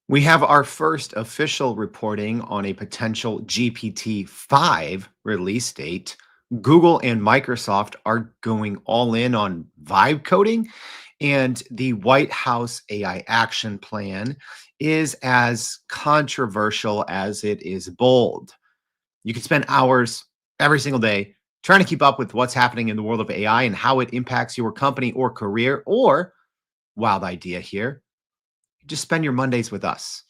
We have our first official reporting on a potential GPT-5 release date. Google and Microsoft are going all in on vibe coding, and the White House AI action plan is as controversial as it is bold. You can spend hours every single day trying to keep up with what's happening in the world of AI and how it impacts your company or career, or wild idea here, just spend your Mondays with us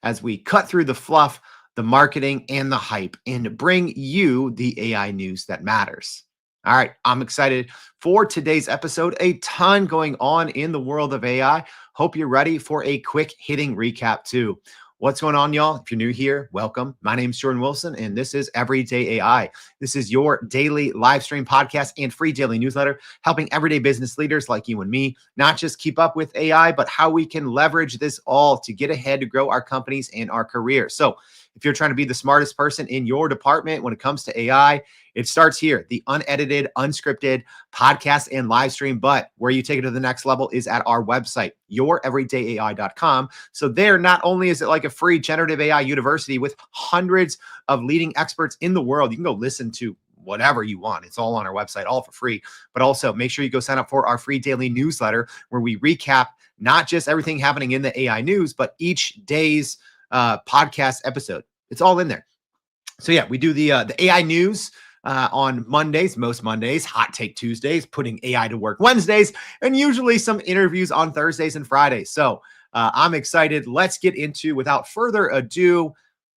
as we cut through the fluff, the marketing, and the hype and bring you the AI news that matters. All right, I'm excited for today's episode. A ton going on in the world of AI. Hope you're ready for a quick hitting recap, too. What's going on, y'all? If you're new here, welcome. My name is Jordan Wilson, and this is Everyday AI. This is your daily live stream podcast and free daily newsletter, helping everyday business leaders like you and me not just keep up with AI, but how we can leverage this all to get ahead to grow our companies and our careers. So if you're trying to be the smartest person in your department when it comes to AI, it starts here, the unedited, unscripted podcast and live stream. But where you take it to the next level is at our website, youreverydayai.com. So there, not only is it like a free generative AI university with hundreds of leading experts in the world, you can go listen to whatever you want. It's all on our website, all for free. But also make sure you go sign up for our free daily newsletter where we recap not just everything happening in the AI news, but each day's podcast episode. It's all in there. So yeah, we do the AI news on Mondays, most Mondays, Hot Take Tuesdays, putting AI to work Wednesdays, and usually some interviews on Thursdays and Fridays. So I'm excited. Let's get into, without further ado,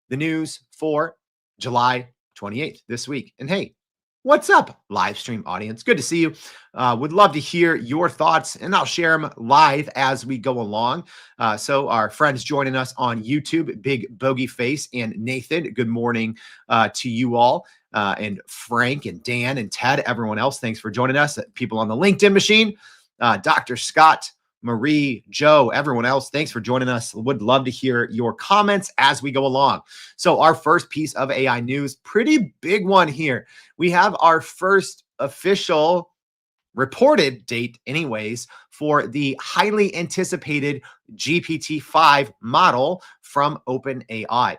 the news for July 28th this week. And hey, what's up, live stream audience? Good to see you. Would love to hear your thoughts, and I'll share them live as we go along. So our friends joining us on YouTube, Big Bogey Face and Nathan, good morning to you all. And Frank and Dan and Ted, everyone else, thanks for joining us. People on the LinkedIn machine, Dr. Scott, Marie, Joe, everyone else, thanks for joining us. Would love to hear your comments as we go along. So our first piece of AI news, pretty big one here. We have our first official reported date anyways for the highly anticipated GPT-5 model from OpenAI.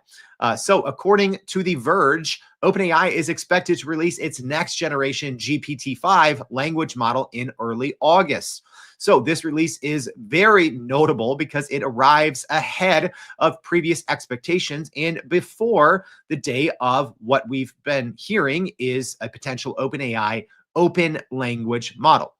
So according to The Verge, OpenAI is expected to release its next generation GPT-5 language model in early August. So this release is very notable because it arrives ahead of previous expectations and before the day of what we've been hearing is a potential OpenAI open language model.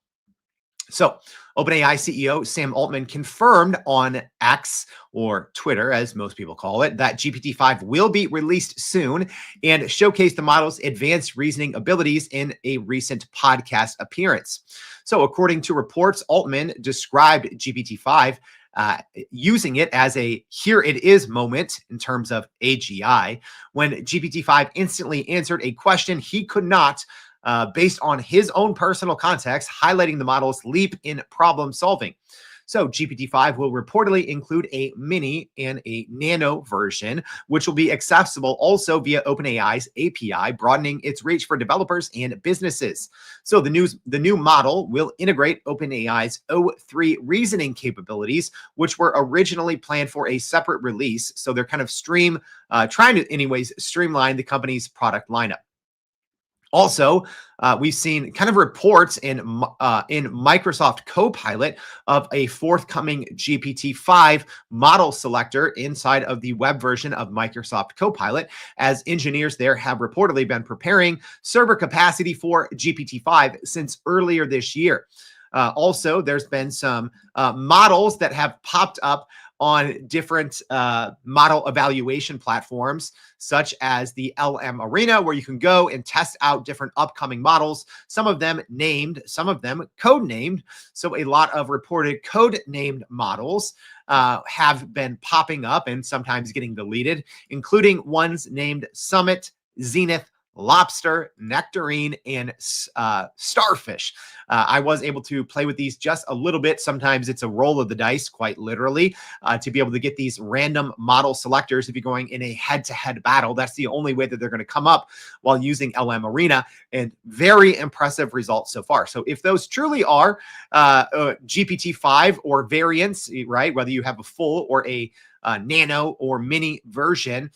So OpenAI CEO Sam Altman confirmed on X, or Twitter, as most people call it, that GPT-5 will be released soon and showcased the model's advanced reasoning abilities in a recent podcast appearance. So according to reports, Altman described GPT-5 using it as a here it is moment in terms of AGI, when GPT-5 instantly answered a question he could not, based on his own personal context, highlighting the model's leap in problem solving. So GPT-5 will reportedly include a mini and a nano version, which will be accessible also via OpenAI's API, broadening its reach for developers and businesses. So the new model will integrate OpenAI's O3 reasoning capabilities, which were originally planned for a separate release. So they're kind of trying to anyways streamline the company's product lineup. Also, we've seen kind of reports in Microsoft Copilot of a forthcoming GPT-5 model selector inside of the web version of Microsoft Copilot, as engineers there have reportedly been preparing server capacity for GPT-5 since earlier this year. Also, there's been some models that have popped up on different model evaluation platforms, such as the LM Arena, where you can go and test out different upcoming models, some of them named, some of them code-named. So a lot of reported code-named models have been popping up and sometimes getting deleted, including ones named Summit, Zenith, Lobster, Nectarine, and Starfish. I was able to play with these just a little bit. Sometimes it's a roll of the dice, quite literally, to be able to get these random model selectors if you're going in a head-to-head battle. That's the only way that they're going to come up while using LM Arena, and very impressive results so far. So if those truly are GPT-5 or variants, right, whether you have a full or a nano or mini version.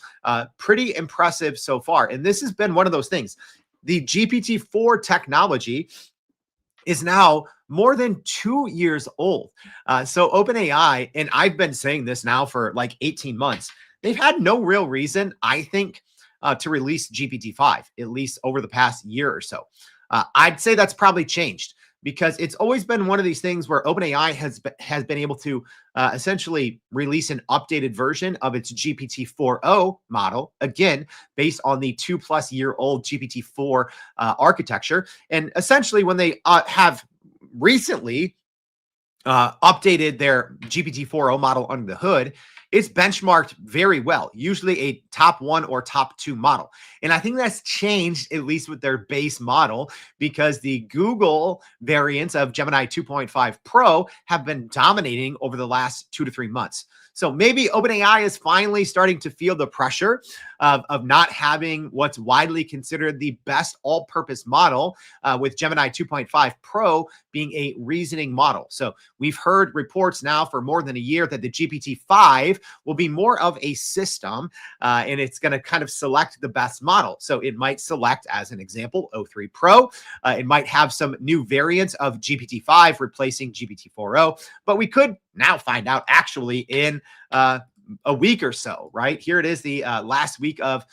Pretty impressive so far. And this has been one of those things. The GPT-4 technology is now more than 2 years old. So OpenAI, and I've been saying this now for like 18 months, they've had no real reason, I think, to release GPT-5, at least over the past year or so. I'd say that's probably changed because it's always been one of these things where OpenAI has been able to essentially release an updated version of its GPT-4o model, again, based on the 2+ year old GPT-4 architecture. And essentially, when they have recently updated their GPT-4o model under the hood, it's benchmarked very well, usually a top 1 or top 2 model. And I think that's changed, at least with their base model, because the Google variants of Gemini 2.5 Pro have been dominating over the last 2 to 3 months. So maybe OpenAI is finally starting to feel the pressure of not having what's widely considered the best all-purpose model, with Gemini 2.5 Pro being a reasoning model. So we've heard reports now for more than a year that the GPT-5 will be more of a system, and it's going to kind of select the best model. So it might select, as an example, O3 Pro. It might have some new variants of GPT-5 replacing GPT-4o, but we could now find out actually in a week or so, right? Here it is, the last week of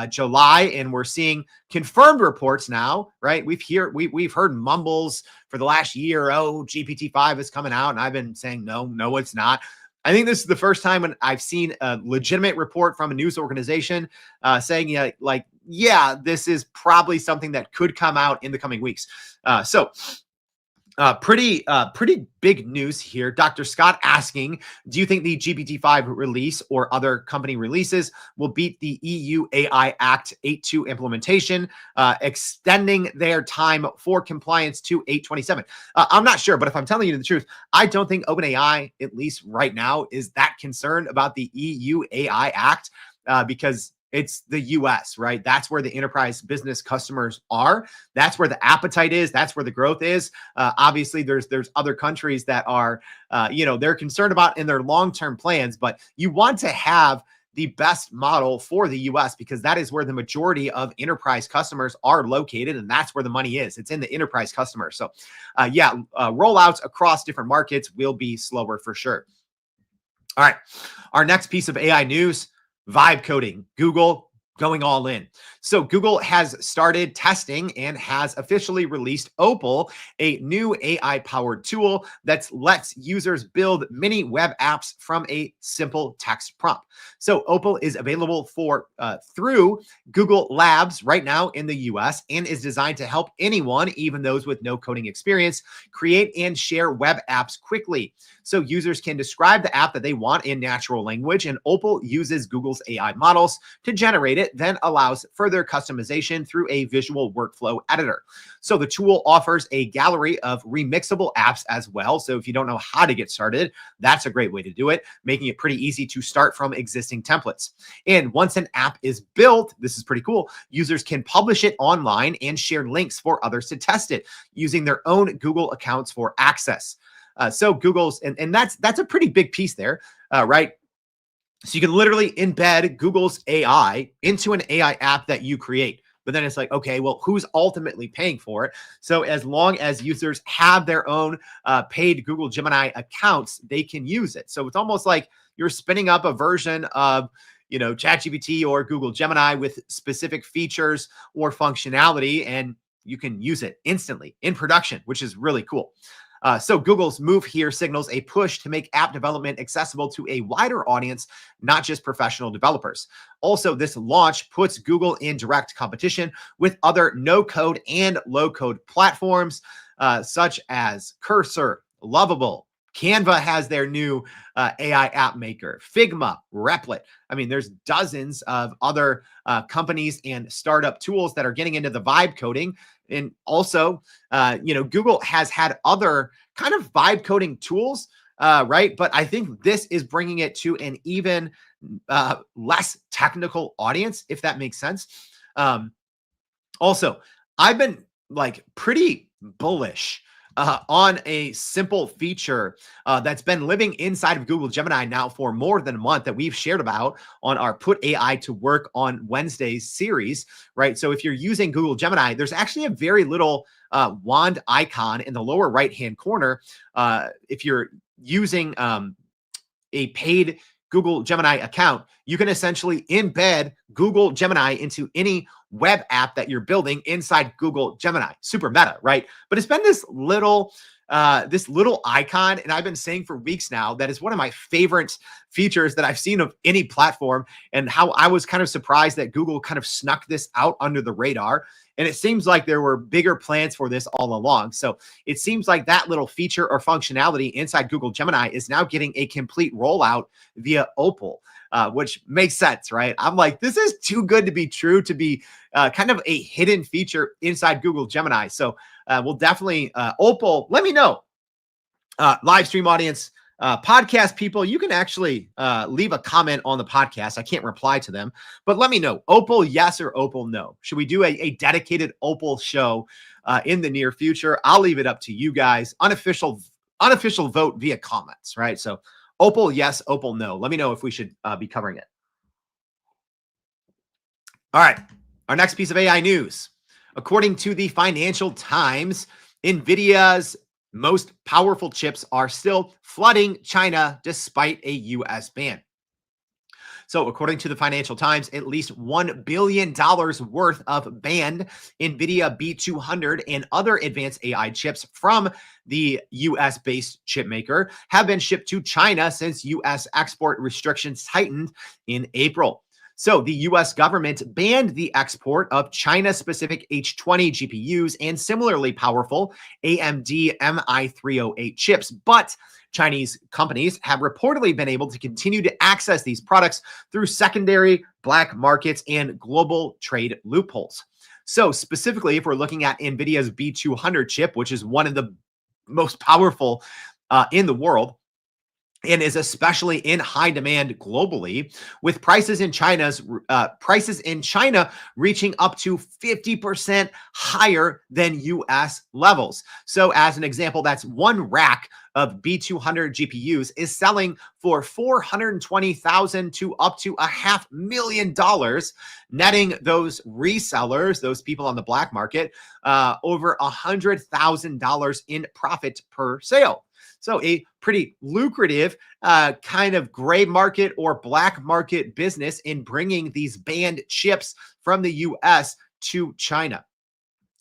July, and we're seeing confirmed reports now, right? We've heard mumbles for the last year. Oh, GPT-5 is coming out, and I've been saying no, it's not. I think this is the first time when I've seen a legitimate report from a news organization saying, yeah, this is probably something that could come out in the coming weeks. Pretty big news here. Dr. Scott asking, do you think the GPT-5 release or other company releases will beat the EU AI Act 8.2 implementation, extending their time for compliance to 8/27? I'm not sure, but if I'm telling you the truth, I don't think OpenAI, at least right now, is that concerned about the EU AI Act, because it's the US, right? That's where the enterprise business customers are. That's where the appetite is. That's where the growth is. Obviously, there's other countries that are, they're concerned about in their long-term plans, but you want to have the best model for the US because that is where the majority of enterprise customers are located, and that's where the money is. It's in the enterprise customers. So, rollouts across different markets will be slower for sure. All right, our next piece of AI news, vibe coding. Google going all in. So Google has started testing and has officially released Opal, a new AI-powered tool that lets users build mini web apps from a simple text prompt. So Opal is available through Google Labs right now in the US and is designed to help anyone, even those with no coding experience, create and share web apps quickly. So users can describe the app that they want in natural language, and Opal uses Google's AI models to generate it, then allows further customization through a visual workflow editor. So the tool offers a gallery of remixable apps as well. So if you don't know how to get started, that's a great way to do it, making it pretty easy to start from existing templates. And once an app is built, this is pretty cool, users can publish it online and share links for others to test it using their own Google accounts for access. So Google's, and that's a pretty big piece there, right? So you can literally embed Google's AI into an AI app that you create. But then it's like, okay, well, who's ultimately paying for it? So as long as users have their own paid Google Gemini accounts, they can use it. So it's almost like you're spinning up a version of, ChatGPT or Google Gemini with specific features or functionality, and you can use it instantly in production, which is really cool. So Google's move here signals a push to make app development accessible to a wider audience, not just professional developers. Also, this launch puts Google in direct competition with other no-code and low-code platforms, such as Cursor, Lovable. Canva has their new AI app maker, Figma, Replit. I mean, there's dozens of other companies and startup tools that are getting into the vibe coding. And also, Google has had other kind of vibe coding tools, right? But I think this is bringing it to an even less technical audience, if that makes sense. Also, I've been pretty bullish on a simple feature that's been living inside of Google Gemini now for more than a month that we've shared about on our Put AI to Work on Wednesdays series, right? So if you're using Google Gemini, there's actually a very little wand icon in the lower right-hand corner. If you're using a paid Google Gemini account, you can essentially embed Google Gemini into any web app that you're building inside Google Gemini. Super meta, right? But it's been this little icon, and I've been saying for weeks now that is one of my favorite features that I've seen of any platform, and how I was kind of surprised that Google kind of snuck this out under the radar. And it seems like there were bigger plans for this all along. So it seems like that little feature or functionality inside Google Gemini is now getting a complete rollout via Opal, which makes sense, right? I'm like, this is too good to be true to be kind of a hidden feature inside Google Gemini. So we'll definitely, Opal, let me know. Live stream audience, podcast people, you can actually leave a comment on the podcast. I can't reply to them, but let me know. Opal, yes, or Opal, no. Should we do a dedicated Opal show in the near future? I'll leave it up to you guys. Unofficial vote via comments, right? So Opal, yes, Opal, no. Let me know if we should be covering it. All right. Our next piece of AI news. According to the Financial Times, Nvidia's most powerful chips are still flooding China despite a U.S. ban. So according to the Financial Times, at least $1 billion worth of banned Nvidia B200 and other advanced AI chips from the US-based chip maker have been shipped to China since US export restrictions tightened in April. So the US government banned the export of China-specific H20 GPUs and similarly powerful AMD MI308 chips, but Chinese companies have reportedly been able to continue to access these products through secondary black markets and global trade loopholes. So specifically, if we're looking at NVIDIA's B200 chip, which is one of the most powerful in the world, and is especially in high demand globally, with prices in China reaching up to 50% higher than US levels. So as an example, that's one rack of B200 GPUs is selling for $420,000 to up to $500,000, netting those resellers, those people on the black market, over $100,000 in profit per sale. So a pretty lucrative kind of gray market or black market business in bringing these banned chips from the US to China.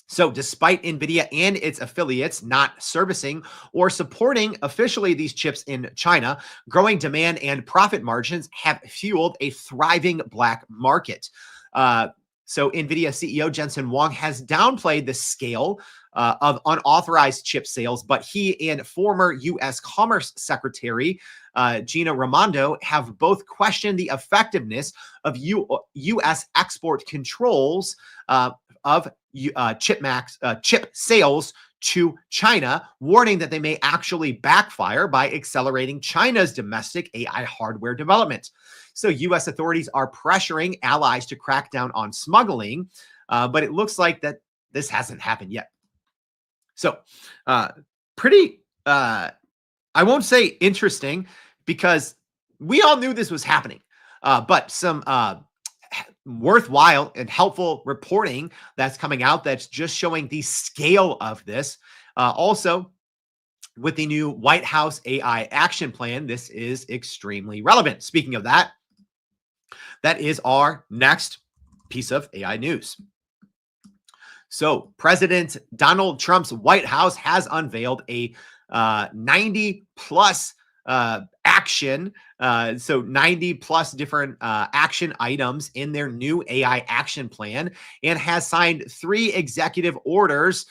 So despite NVIDIA and its affiliates not servicing or supporting officially these chips in China, growing demand and profit margins have fueled a thriving black market. So NVIDIA CEO Jensen Huang has downplayed the scale of unauthorized chip sales, but he and former U.S. Commerce Secretary Gina Raimondo have both questioned the effectiveness of U.S. export controls of chip sales to China, warning that they may actually backfire by accelerating China's domestic AI hardware development. So U.S. authorities are pressuring allies to crack down on smuggling, but it looks like that this hasn't happened yet. So pretty, I won't say interesting, because we all knew this was happening, but some worthwhile and helpful reporting that's coming out that's just showing the scale of this. Also, with the new White House AI action plan, this is extremely relevant. Speaking of that, that is our next piece of AI news. So President Donald Trump's White House has unveiled a 90 plus action. So 90 plus different action items in their new AI action plan, and has signed 3 executive orders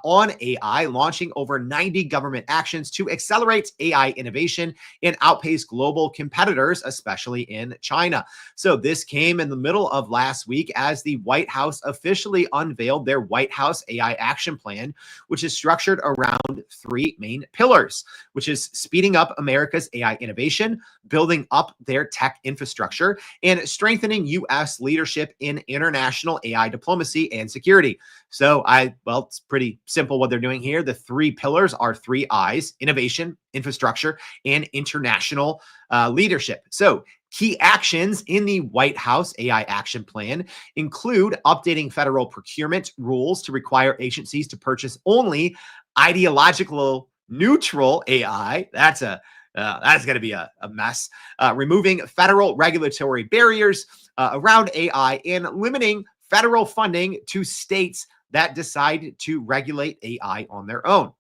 on AI, launching over 90 government actions to accelerate AI innovation and outpace global competitors, especially in China. So this came in the middle of last week as the White House officially unveiled their White House AI action plan, which is structured around 3 main pillars, which is speeding up America's AI AI innovation, building up their tech infrastructure, and strengthening U.S. leadership in international AI diplomacy and security. So well, it's pretty simple what they're doing here. The three pillars are three I's: innovation, infrastructure, and international leadership. So key actions in the White House AI action plan include updating federal procurement rules to require agencies to purchase only ideological neutral AI. That's going to be a mess. Removing federal regulatory barriers around AI and limiting federal funding to states that decide to regulate AI on their own.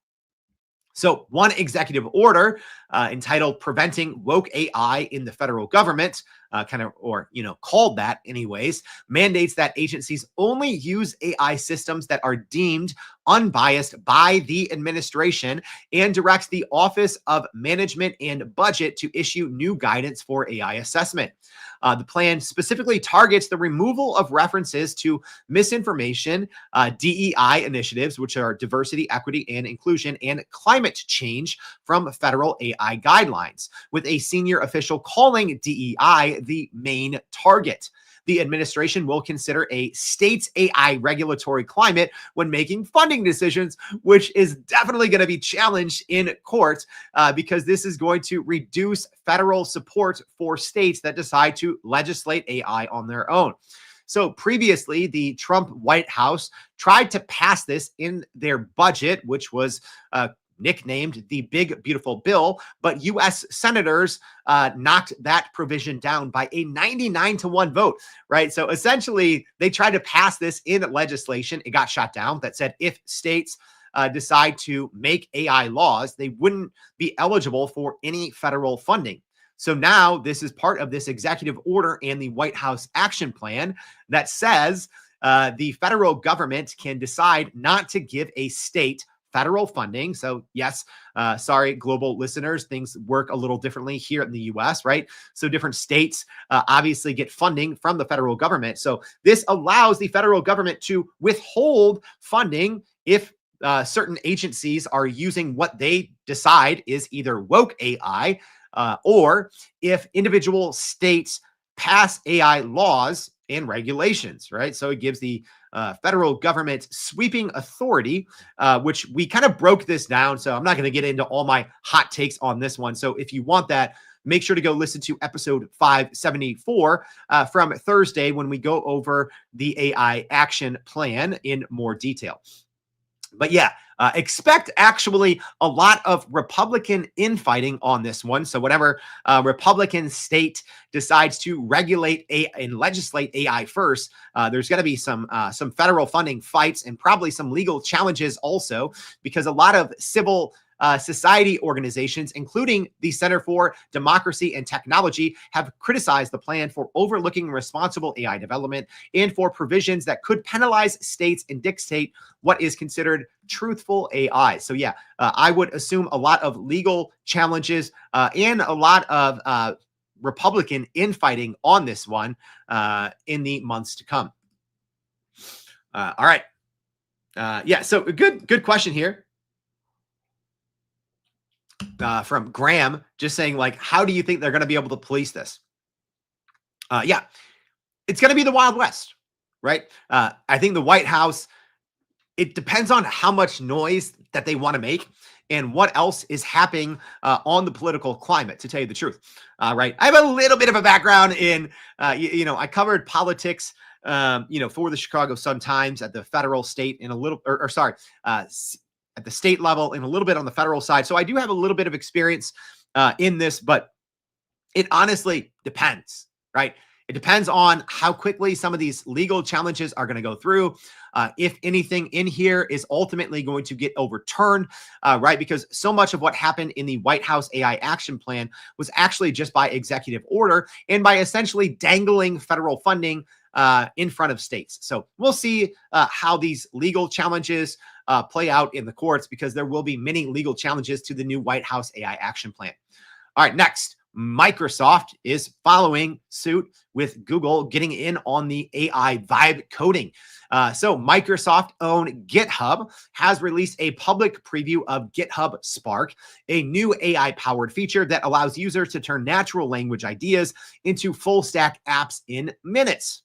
So one executive order entitled Preventing Woke AI in the Federal Government, called that anyways, mandates that agencies only use AI systems that are deemed unbiased by the administration and directs the Office of Management and Budget to issue new guidance for AI assessment. The plan specifically targets the removal of references to misinformation, DEI initiatives, which are diversity, equity, and inclusion, and climate change from federal AI guidelines, with a senior official calling DEI the main target. The administration will consider a state's AI regulatory climate when making funding decisions, which is definitely going to be challenged in court because this is going to reduce federal support for states that decide to legislate AI on their own. So previously, the Trump White House tried to pass this in their budget, which was nicknamed the Big Beautiful Bill, but U.S. senators knocked that provision down by a 99-1 vote, right? So essentially, they tried to pass this in legislation. It got shot down that said if states decide to make AI laws, they wouldn't be eligible for any federal funding. So now this is part of this executive order and the White House action plan that says the federal government can decide not to give a state federal funding. So yes, sorry, global listeners, things work a little differently here in the US, right? So different states obviously get funding from the federal government. So this allows the federal government to withhold funding if certain agencies are using what they decide is either woke AI or if individual states pass AI laws and regulations, right? So it gives the federal government sweeping authority, which we kind of broke this down. So I'm not going to get into all my hot takes on this one. So if you want that, make sure to go listen to episode 574 from Thursday when we go over the AI action plan in more detail. But yeah, expect actually a lot of Republican infighting on this one. So whatever Republican state decides to regulate and legislate AI first, there's going to be some federal funding fights and probably some legal challenges also, because a lot of civil society organizations, including the Center for Democracy and Technology, have criticized the plan for overlooking responsible AI development and for provisions that could penalize states and dictate what is considered truthful AI. So yeah, I would assume a lot of legal challenges and a lot of Republican infighting on this one in the months to come. All right. Yeah, so a good question here. From Graham, just saying, like, how do you think they're going to be able to police this? Yeah, it's going to be the Wild West, right? I think the White House, it depends on how much noise that they want to make and what else is happening on the political climate, to tell you the truth. Right. I have a little bit of a background in, I covered politics, for the Chicago Sun-Times at the federal, state, and a little, at the state level and a little bit on the federal side. So I do have a little bit of experience in this, but it honestly depends, right? It depends on how quickly some of these legal challenges are going to go through. If anything in here is ultimately going to get overturned, right? Because so much of what happened in the White House AI action plan was actually just by executive order and by essentially dangling federal funding in front of states. So we'll see how these legal challenges play out in the courts, because there will be many legal challenges to the new White House AI action plan. All right, next, Microsoft is following suit with Google getting in on the AI vibe coding. So Microsoft-owned GitHub has released a public preview of GitHub Spark, a new AI-powered feature that allows users to turn natural language ideas into full-stack apps in minutes.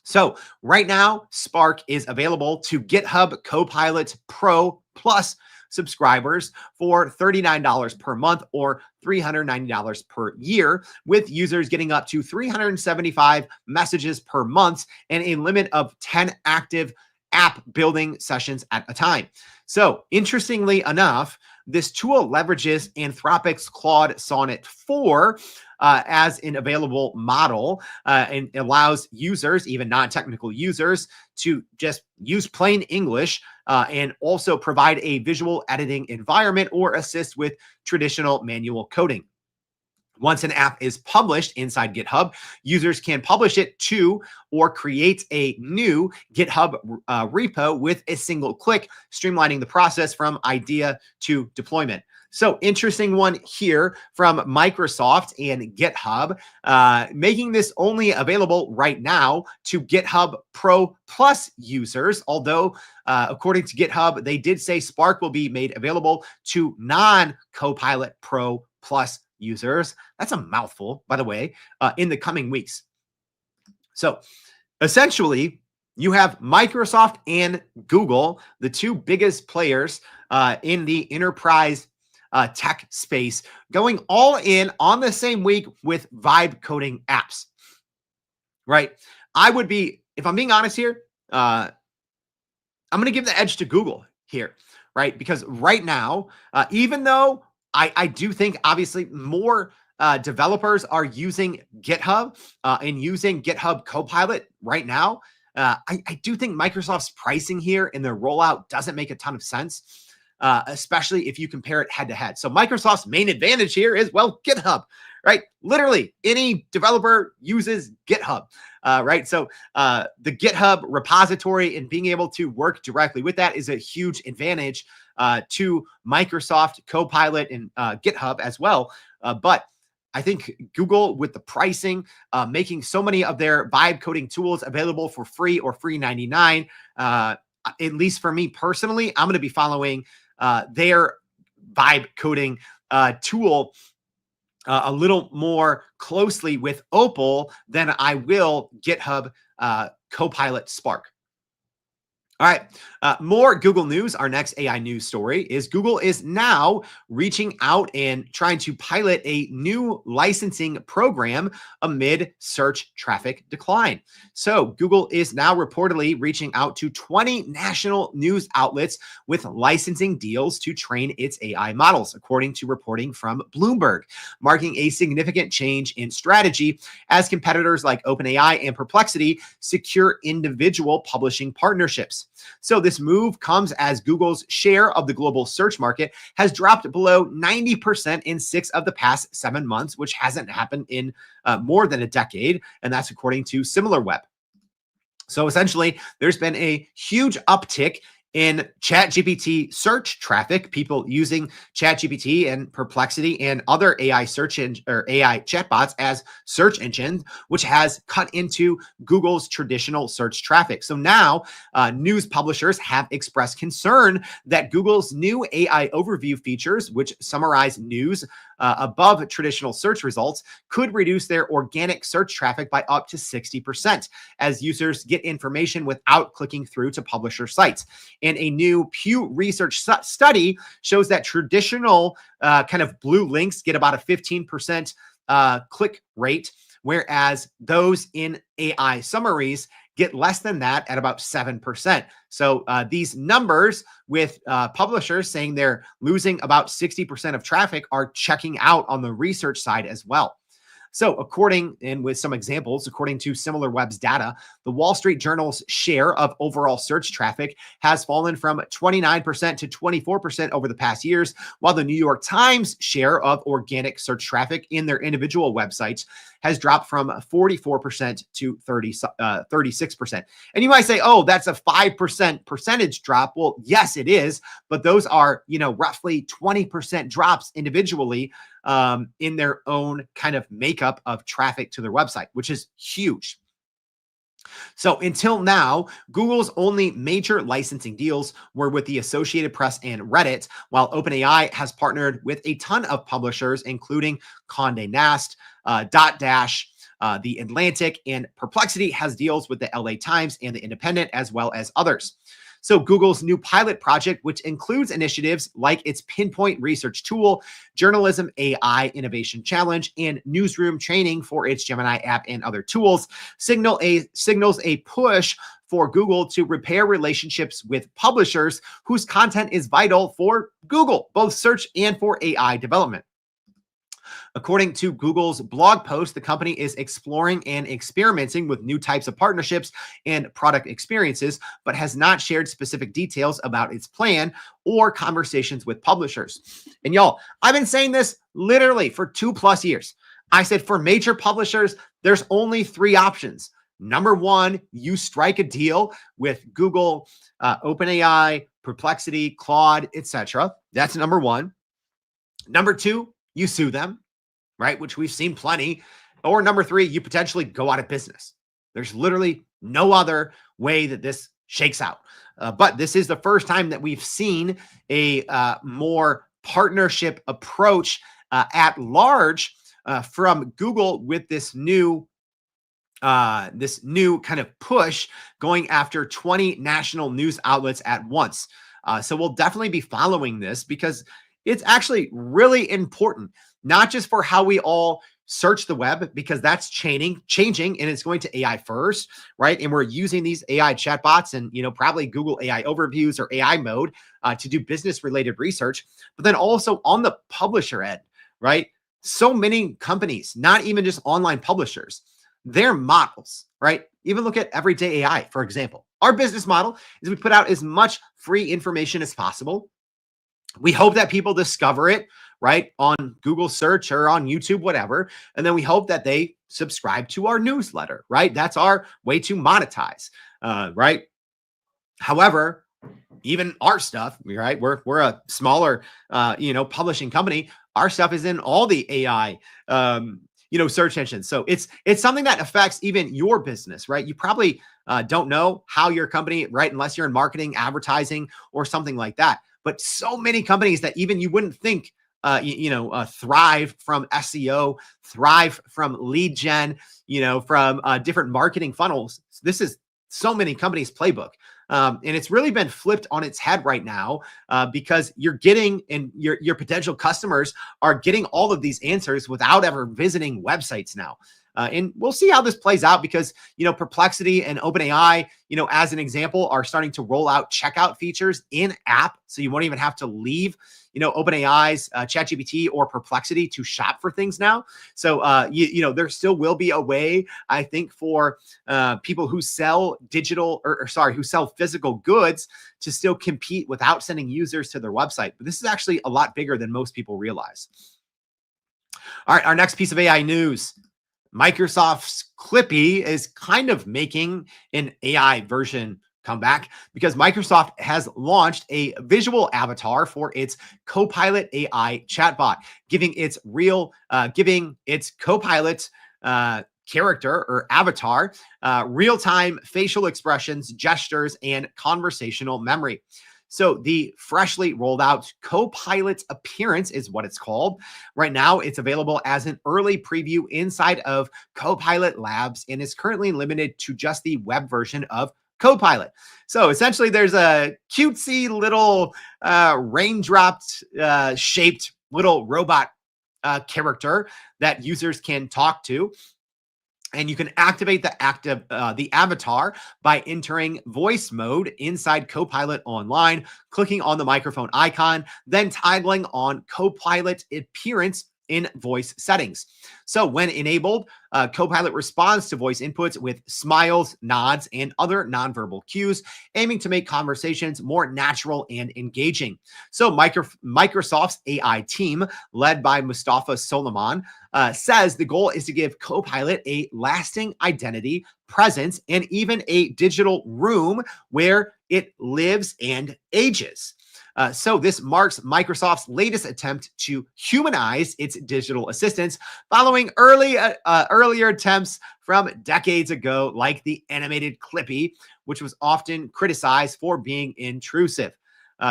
So right now, Spark is available to GitHub Copilot Pro Plus subscribers for $39 per month or $390 per year, with users getting up to 375 messages per month and a limit of 10 active app building sessions at a time. So interestingly enough, this tool leverages Anthropic's Claude Sonnet 4 as an available model and allows users, even non-technical users, to just use plain English and also provide a visual editing environment or assist with traditional manual coding. Once an app is published inside GitHub, users can publish it to or create a new GitHub repo with a single click, streamlining the process from idea to deployment. So interesting one here from Microsoft and GitHub, making this only available right now to GitHub Pro Plus users, although according to GitHub, they did say Spark will be made available to non-Copilot Pro Plus users. That's a mouthful, by the way, in the coming weeks. So essentially, you have Microsoft and Google, the two biggest players in the enterprise tech space, going all in on the same week with vibe coding apps, right? I would be, if I'm being honest here, I'm going to give the edge to Google here, right? Because right now, even though I do think obviously more developers are using GitHub and using GitHub Copilot right now, I do think Microsoft's pricing here in their rollout doesn't make a ton of sense, especially if you compare it head to head. So Microsoft's main advantage here is, well, GitHub, right? Literally any developer uses GitHub, right? So the GitHub repository and being able to work directly with that is a huge advantage to Microsoft Copilot and GitHub as well. But I think Google, with the pricing, making so many of their vibe coding tools available for free or free 99, at least for me personally, I'm going to be following their vibe coding tool a little more closely with Opal than I will GitHub Copilot Spark. All right, more Google news. Our next AI news story is Google is now reaching out and trying to pilot a new licensing program amid search traffic decline. So Google is now reportedly reaching out to 20 national news outlets with licensing deals to train its AI models, according to reporting from Bloomberg, marking a significant change in strategy as competitors like OpenAI and Perplexity secure individual publishing partnerships. So this move comes as Google's share of the global search market has dropped below 90% in 6 of the past 7 months, which hasn't happened in more than a decade. And that's according to SimilarWeb. So essentially, there's been a huge uptick in ChatGPT search traffic, people using ChatGPT and Perplexity and other AI search or AI chatbots as search engines, which has cut into Google's traditional search traffic. So now news publishers have expressed concern that Google's new AI overview features, which summarize news above traditional search results, could reduce their organic search traffic by up to 60% as users get information without clicking through to publisher sites. And a new Pew Research study shows that traditional kind of blue links get about a 15% click rate, whereas those in AI summaries get less than that at about 7%. So these numbers with publishers saying they're losing about 60% of traffic are checking out on the research side as well. So according, and with some examples, according to SimilarWeb's data, the Wall Street Journal's share of overall search traffic has fallen from 29% to 24% over the past years, while the New York Times share of organic search traffic in their individual websites has dropped from 44% to 36%. And you might say, oh, that's a 5% percentage drop. Well, yes, it is. But those are, roughly 20% drops individually in their own kind of makeup of traffic to their website, which is huge. So until now, Google's only major licensing deals were with the Associated Press and Reddit, while OpenAI has partnered with a ton of publishers, including Condé Nast, Dotdash, The Atlantic, and Perplexity has deals with the LA Times and The Independent, as well as others. So Google's new pilot project, which includes initiatives like its Pinpoint research tool, Journalism AI Innovation Challenge, and newsroom training for its Gemini app and other tools, signals a push for Google to repair relationships with publishers whose content is vital for Google, both search and for AI development. According to Google's blog post, the company is exploring and experimenting with new types of partnerships and product experiences, but has not shared specific details about its plan or conversations with publishers. And y'all, I've been saying this literally for 2+ years. I said for major publishers, there's only 3 options. Number 1, you strike a deal with Google, OpenAI, Perplexity, Claude, etc. That's number 1. Number 2, you sue them, right? Which we've seen plenty. Or number 3, you potentially go out of business. There's literally no other way that this shakes out. But this is the first time that we've seen a more partnership approach at large from Google with this new kind of push going after 20 national news outlets at once. So we'll definitely be following this because it's actually really important, not just for how we all search the web, because that's changing and it's going to AI first, right? And we're using these AI chatbots and, probably Google AI overviews or AI mode to do business related research, but then also on the publisher end, right? So many companies, not even just online publishers, their models, right? Even look at Everyday AI, for example. Our business model is we put out as much free information as possible. We hope that people discover it, right, on Google search or on YouTube, whatever. And then we hope that they subscribe to our newsletter, right? That's our way to monetize, right? However, even our stuff, right? We're a smaller, publishing company. Our stuff is in all the AI, search engines. So it's something that affects even your business, right? You probably don't know how your company, right? Unless you're in marketing, advertising, or something like that. But so many companies that even you wouldn't think, thrive from SEO, thrive from lead gen, from different marketing funnels. This is so many companies' playbook. And it's really been flipped on its head right now because you're getting and your potential customers are getting all of these answers without ever visiting websites now. And we'll see how this plays out because, Perplexity and OpenAI, as an example, are starting to roll out checkout features in app. So you won't even have to leave, OpenAI's ChatGPT or Perplexity to shop for things now. So, there still will be a way, I think, for people who sell who sell physical goods to still compete without sending users to their website. But this is actually a lot bigger than most people realize. All right, our next piece of AI news. Microsoft's Clippy is kind of making an AI version comeback because Microsoft has launched a visual avatar for its Copilot AI chatbot, giving its Copilot character or avatar real-time facial expressions, gestures, and conversational memory. So the freshly rolled out Copilot Appearance is what it's called. Right now, it's available as an early preview inside of Copilot Labs and is currently limited to just the web version of Copilot. So essentially, there's a cutesy little raindropped shaped little robot character that users can talk to. And you can activate the avatar by entering voice mode inside Copilot Online, clicking on the microphone icon, then toggling on Copilot Appearance in voice settings. So when enabled, Copilot responds to voice inputs with smiles, nods, and other nonverbal cues, aiming to make conversations more natural and engaging. So Microsoft's AI team, led by Mustafa Soliman, says the goal is to give Copilot a lasting identity, presence, and even a digital room where it lives and ages. So this marks Microsoft's latest attempt to humanize its digital assistants, following earlier attempts from decades ago, like the animated Clippy, which was often criticized for being intrusive.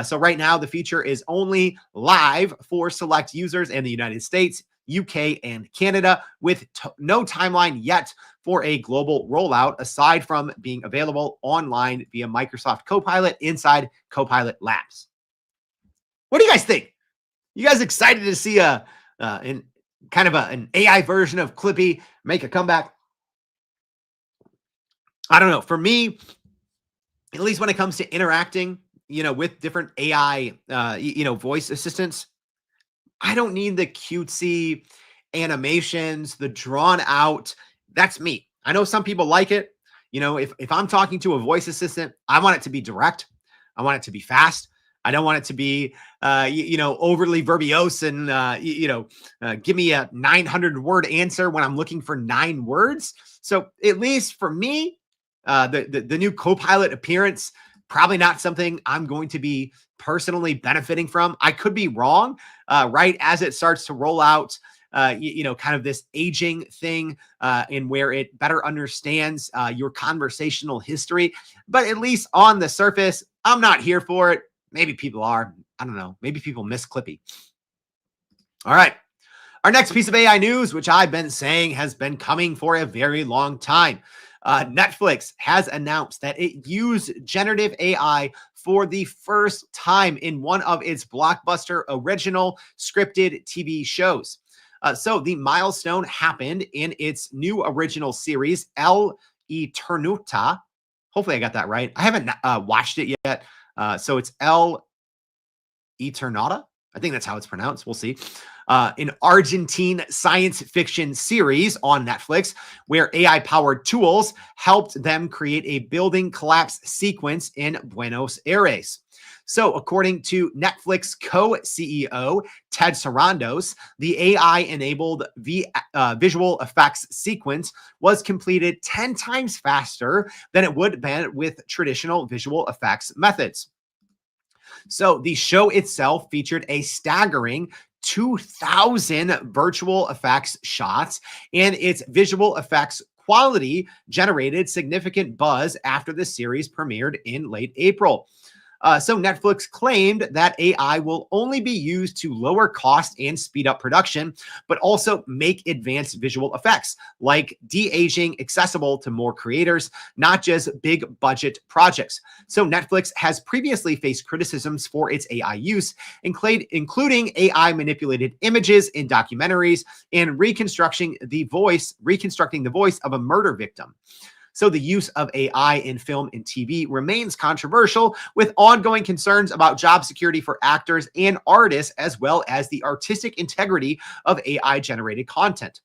So right now, the feature is only live for select users in the United States, UK, and Canada, with no timeline yet for a global rollout, aside from being available online via Microsoft Copilot inside Copilot Labs. What do you guys think? You guys excited to see an kind of an AI version of Clippy make a comeback? I don't know. For me, at least when it comes to interacting, with different AI, voice assistants, I don't need the cutesy animations, the drawn out. That's me. I know some people like it. If I'm talking to a voice assistant, I want it to be direct. I want it to be fast. I don't want it to be, overly verbose and, give me a 900 word answer when I'm looking for 9 words. So at least for me, the new Copilot appearance, probably not something I'm going to be personally benefiting from. I could be wrong, right as it starts to roll out, kind of this aging thing, in where it better understands your conversational history. But at least on the surface, I'm not here for it. Maybe people are. I don't know. Maybe people miss Clippy. All right. Our next piece of AI news, which I've been saying has been coming for a very long time. Netflix has announced that it used generative AI for the first time in one of its blockbuster original scripted TV shows. So the milestone happened in its new original series, El Eternauta. Hopefully I got that right. I haven't watched it yet. So it's El Eternauta. I think that's how it's pronounced. We'll see. An Argentine science fiction series on Netflix where AI-powered tools helped them create a building collapse sequence in Buenos Aires. So according to Netflix co-CEO Ted Sarandos, the AI-enabled visual effects sequence was completed 10 times faster than it would have been with traditional visual effects methods. So the show itself featured a staggering 2,000 virtual effects shots, and its visual effects quality generated significant buzz after the series premiered in late April. So Netflix claimed that AI will only be used to lower cost and speed up production, but also make advanced visual effects like de-aging accessible to more creators, not just big budget projects. So Netflix has previously faced criticisms for its AI use, including AI manipulated images in documentaries and reconstructing the voice of a murder victim. So the use of AI in film and TV remains controversial, with ongoing concerns about job security for actors and artists, as well as the artistic integrity of AI-generated content.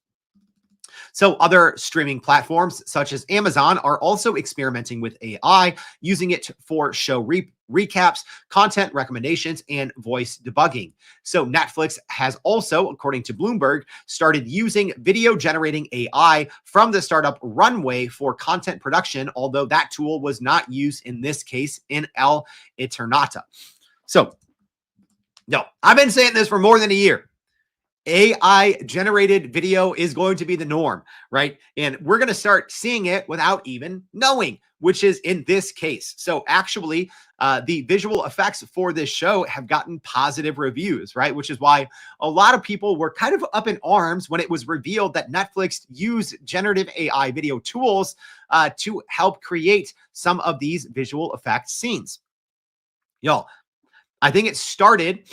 So other streaming platforms such as Amazon are also experimenting with AI, using it for show recaps, content recommendations, and voice debugging. So Netflix has also, according to Bloomberg, started using video generating AI from the startup Runway for content production, although that tool was not used in this case in El Eternauta. So, no, I've been saying this for more than a year. AI generated video is going to be the norm, right? And we're going to start seeing it without even knowing, which is in this case. So actually, the visual effects for this show have gotten positive reviews, right? Which is why a lot of people were kind of up in arms when it was revealed that Netflix used generative AI video tools to help create some of these visual effects scenes. Y'all, I think it started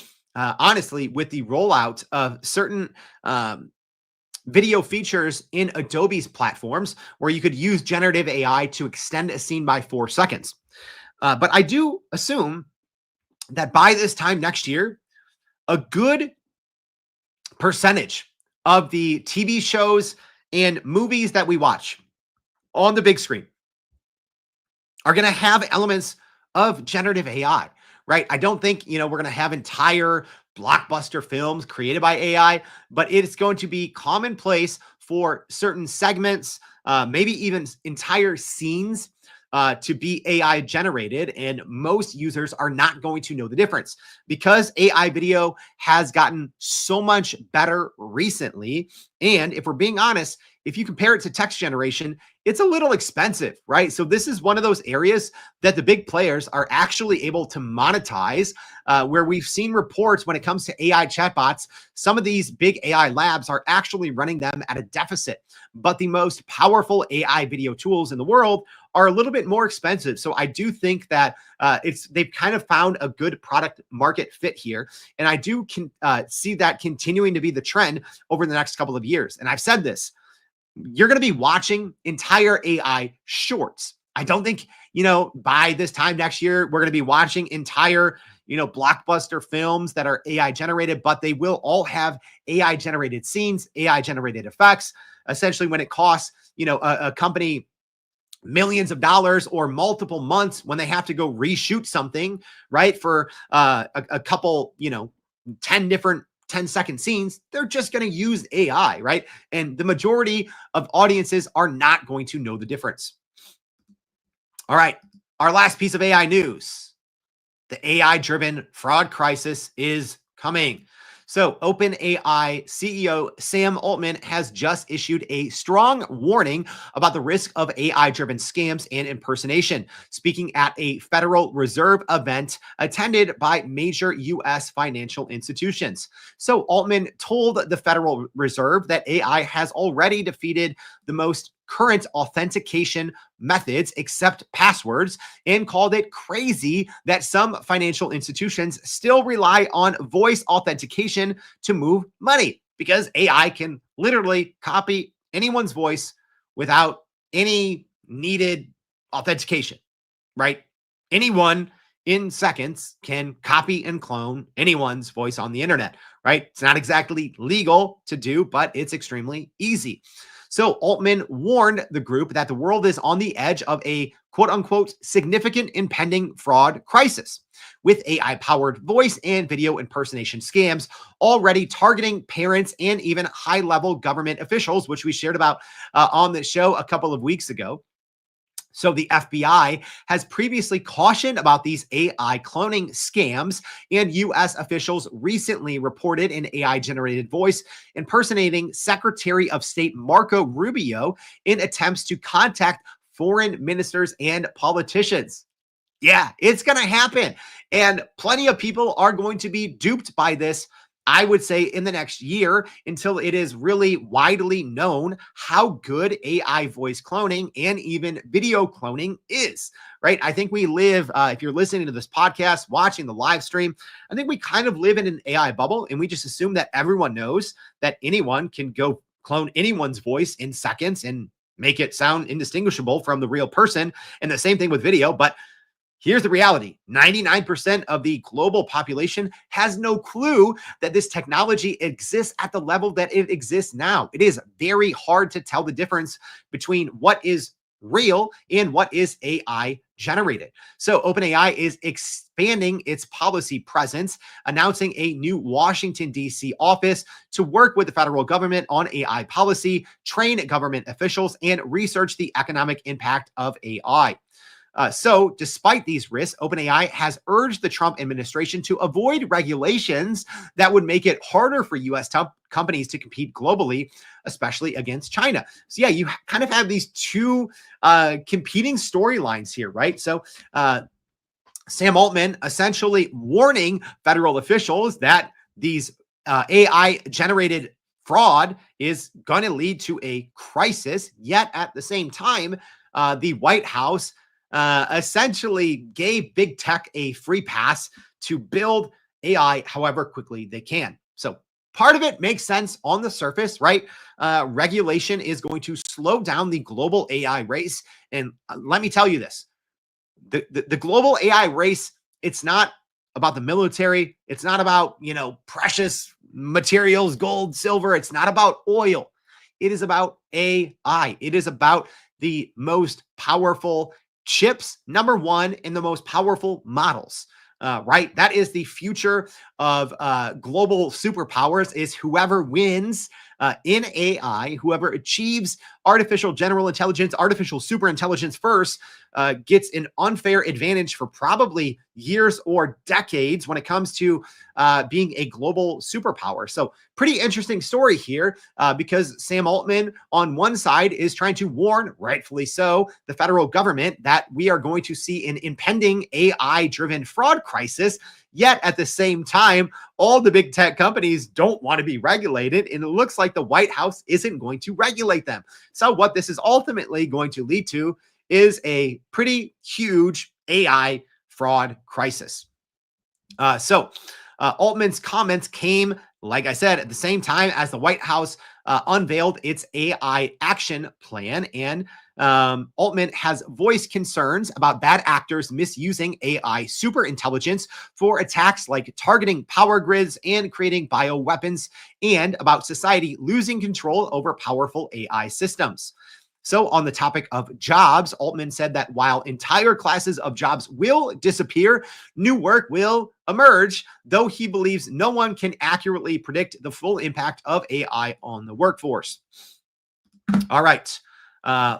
honestly, with the rollout of certain video features in Adobe's platforms where you could use generative AI to extend a scene by 4 seconds. But I do assume that by this time next year, a good percentage of the TV shows and movies that we watch on the big screen are going to have elements of generative AI. Right. I don't think, we're going to have entire blockbuster films created by AI, but it's going to be commonplace for certain segments, maybe even entire scenes to be AI generated, and most users are not going to know the difference because AI video has gotten so much better recently. And if we're being honest, if you compare it to text generation, it's a little expensive, right? So this is one of those areas that the big players are actually able to monetize, where we've seen reports when it comes to AI chatbots. Some of these big AI labs are actually running them at a deficit, but the most powerful AI video tools in the world are a little bit more expensive. So I do think that they've kind of found a good product market fit here, and I do see that continuing to be the trend over the next couple of years. And I've said this: you're going to be watching entire AI shorts. I don't think, by this time next year, we're going to be watching entire, blockbuster films that are AI generated, but they will all have AI generated scenes, AI generated effects. Essentially, when it costs, a company millions of dollars or multiple months when they have to go reshoot something, right? For a couple, 10 different 10-second scenes, they're just going to use AI, right? And the majority of audiences are not going to know the difference. All right, our last piece of AI news: the AI-driven fraud crisis is coming. So OpenAI CEO Sam Altman has just issued a strong warning about the risk of AI-driven scams and impersonation, speaking at a Federal Reserve event attended by major U.S. financial institutions. So Altman told the Federal Reserve that AI has already defeated the most current authentication methods except passwords, and called it crazy that some financial institutions still rely on voice authentication to move money, because AI can literally copy anyone's voice without any needed authentication, right? Anyone in seconds can copy and clone anyone's voice on the internet, right? It's not exactly legal to do, but it's extremely easy. So Altman warned the group that the world is on the edge of a quote unquote significant impending fraud crisis, with AI-powered voice and video impersonation scams already targeting parents and even high-level government officials, which we shared about on the show a couple of weeks ago. So the FBI has previously cautioned about these AI cloning scams, and U.S. officials recently reported an AI-generated voice impersonating Secretary of State Marco Rubio in attempts to contact foreign ministers and politicians. Yeah, it's going to happen. And plenty of people are going to be duped by this, I would say, in the next year, until it is really widely known how good AI voice cloning and even video cloning is, right? I think we live, if you're listening to this podcast, watching the live stream, I think we kind of live in an AI bubble, and we just assume that everyone knows that anyone can go clone anyone's voice in seconds and make it sound indistinguishable from the real person. And the same thing with video. But here's the reality: 99% of the global population has no clue that this technology exists at the level that it exists now. It is very hard to tell the difference between what is real and what is AI generated. So OpenAI is expanding its policy presence, announcing a new Washington, D.C. office to work with the federal government on AI policy, train government officials, and research the economic impact of AI. So despite these risks, OpenAI has urged the Trump administration to avoid regulations that would make it harder for U.S. companies to compete globally, especially against China. So yeah, you kind of have these two competing storylines here, right? So Sam Altman essentially warning federal officials that these AI-generated fraud is going to lead to a crisis, yet at the same time, the White House essentially gave big tech a free pass to build AI however quickly they can. So part of it makes sense on the surface, right? Regulation is going to slow down the global AI race. And let me tell you this: the global AI race, it's not about the military. It's not about, precious materials, gold, silver. It's not about oil. It is about AI. It is about the most powerful chips, number one, in the most powerful models, right? That is the future of global superpowers, is whoever wins In AI, whoever achieves artificial general intelligence, artificial super intelligence first, gets an unfair advantage for probably years or decades when it comes to being a global superpower. So, pretty interesting story here because Sam Altman, on one side, is trying to warn, rightfully so, the federal government that we are going to see an impending AI driven fraud crisis. Yet at the same time, all the big tech companies don't want to be regulated, and it looks like the White House isn't going to regulate them. So, what this is ultimately going to lead to is a pretty huge AI fraud crisis. Altman's comments came, like I said, at the same time as the White House unveiled its AI action plan. And Altman has voiced concerns about bad actors misusing AI superintelligence for attacks like targeting power grids and creating bioweapons, and about society losing control over powerful AI systems. So, on the topic of jobs, Altman said that while entire classes of jobs will disappear, new work will emerge, though he believes no one can accurately predict the full impact of AI on the workforce. All right.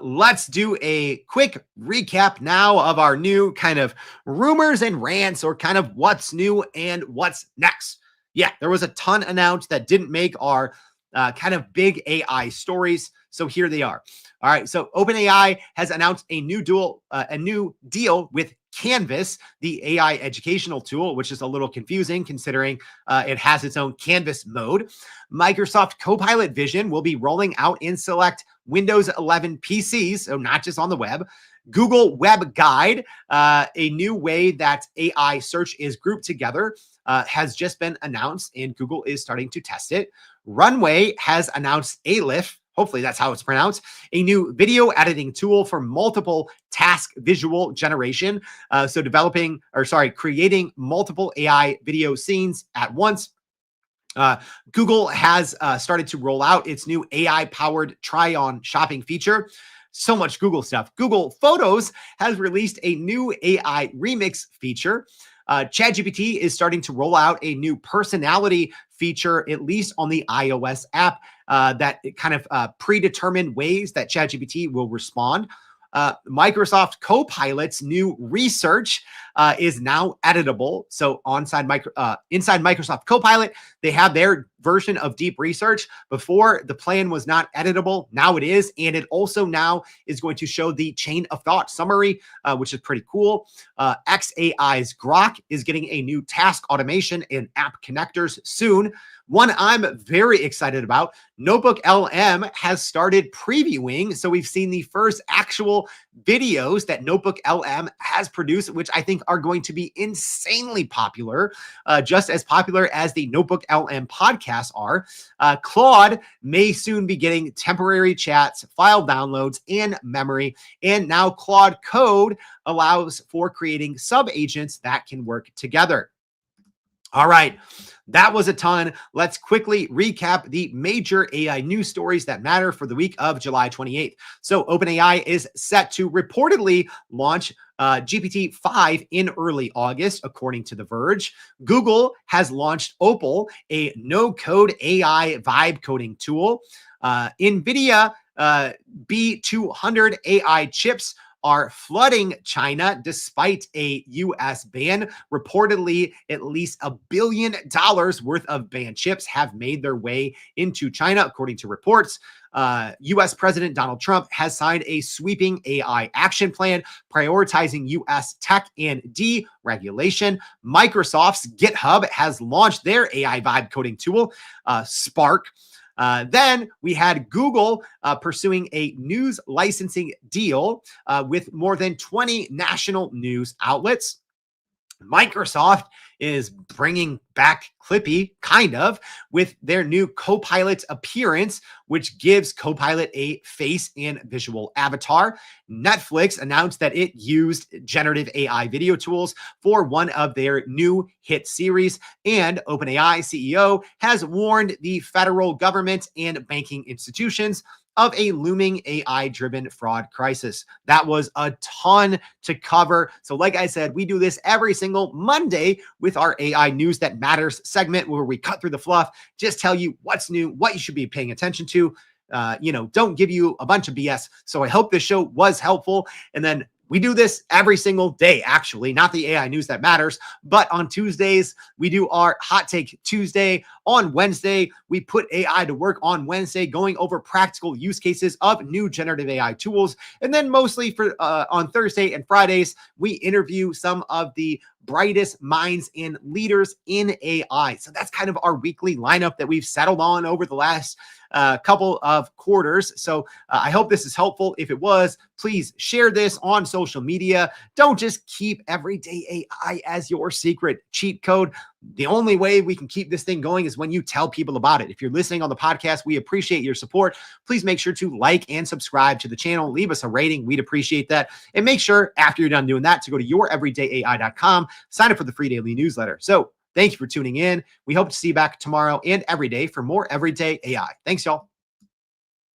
Let's do a quick recap now of our new kind of rumors and rants, or kind of what's new and what's next. Yeah, there was a ton announced that didn't make our kind of big AI stories. So here they are. All right. So OpenAI has announced a new deal with Canvas, the AI educational tool, which is a little confusing considering it has its own Canvas mode. Microsoft Copilot Vision will be rolling out in select Windows 11 PCs, so not just on the web. Google Web Guide, a new way that AI search is grouped together, has just been announced, and Google is starting to test it. Runway has announced Aleph, hopefully that's how it's pronounced, a new video editing tool for multiple task visual generation. Creating multiple AI video scenes at once. Google has started to roll out its new AI-powered try-on shopping feature. So much Google stuff. Google Photos has released a new AI remix feature. ChatGPT is starting to roll out a new personality feature, at least on the iOS app, that kind of predetermined ways that ChatGPT will respond. Microsoft Copilot's new research is now editable. So inside Microsoft Copilot, they have their version of deep research. Before, the plan was not editable. Now it is. And it also now is going to show the chain of thought summary, which is pretty cool. xAI's Grok is getting a new task automation and app connectors soon. One I'm very excited about, Notebook LM has started previewing. So we've seen the first actual videos that Notebook LM has produced, which I think are going to be insanely popular, just as popular as the Notebook LM podcasts are. Claude may soon be getting temporary chats, file downloads, and memory. And now Claude Code allows for creating sub-agents that can work together. All right. That was a ton. Let's quickly recap the major AI news stories that matter for the week of July 28th. So OpenAI is set to reportedly launch GPT-5 in early August, according to The Verge. Google has launched Opal, a no-code AI vibe coding tool. Nvidia B200 AI chips are flooding China despite a U.S. ban. Reportedly, at least $1 billion worth of banned chips have made their way into China, according to reports. U.S. President Donald Trump has signed a sweeping AI action plan prioritizing U.S. tech and deregulation. Microsoft's GitHub has launched their AI vibe coding tool, Spark. Then we had Google pursuing a news licensing deal with more than 20 national news outlets. Microsoft is bringing back Clippy, kind of, with their new Copilot appearance, which gives Copilot a face and visual avatar. Netflix announced that it used generative AI video tools for one of their new hit series. And OpenAI CEO has warned the federal government and banking institutions of a looming AI-driven fraud crisis. That was a ton to cover. So like I said, we do this every single Monday with our AI News That Matters segment where we cut through the fluff, just tell you what's new, what you should be paying attention to. Don't give you a bunch of BS. So I hope this show was helpful. And then we do this every single day, actually, not the AI News That Matters, but on Tuesdays, we do our Hot Take Tuesday. On Wednesday, we put AI to work on Wednesday, going over practical use cases of new generative AI tools. And then mostly for on Thursday and Fridays, we interview some of the brightest minds and leaders in AI. So that's kind of our weekly lineup that we've settled on over the last couple of quarters. So I hope this is helpful. If it was, please share this on social media. Don't just keep everyday AI as your secret cheat code. The only way we can keep this thing going is when you tell people about it. If you're listening on the podcast, we appreciate your support. Please make sure to like and subscribe to the channel. Leave us a rating. We'd appreciate that. And make sure after you're done doing that to go to youreverydayai.com, sign up for the free daily newsletter. So thank you for tuning in. We hope to see you back tomorrow and every day for more Everyday AI. Thanks, y'all.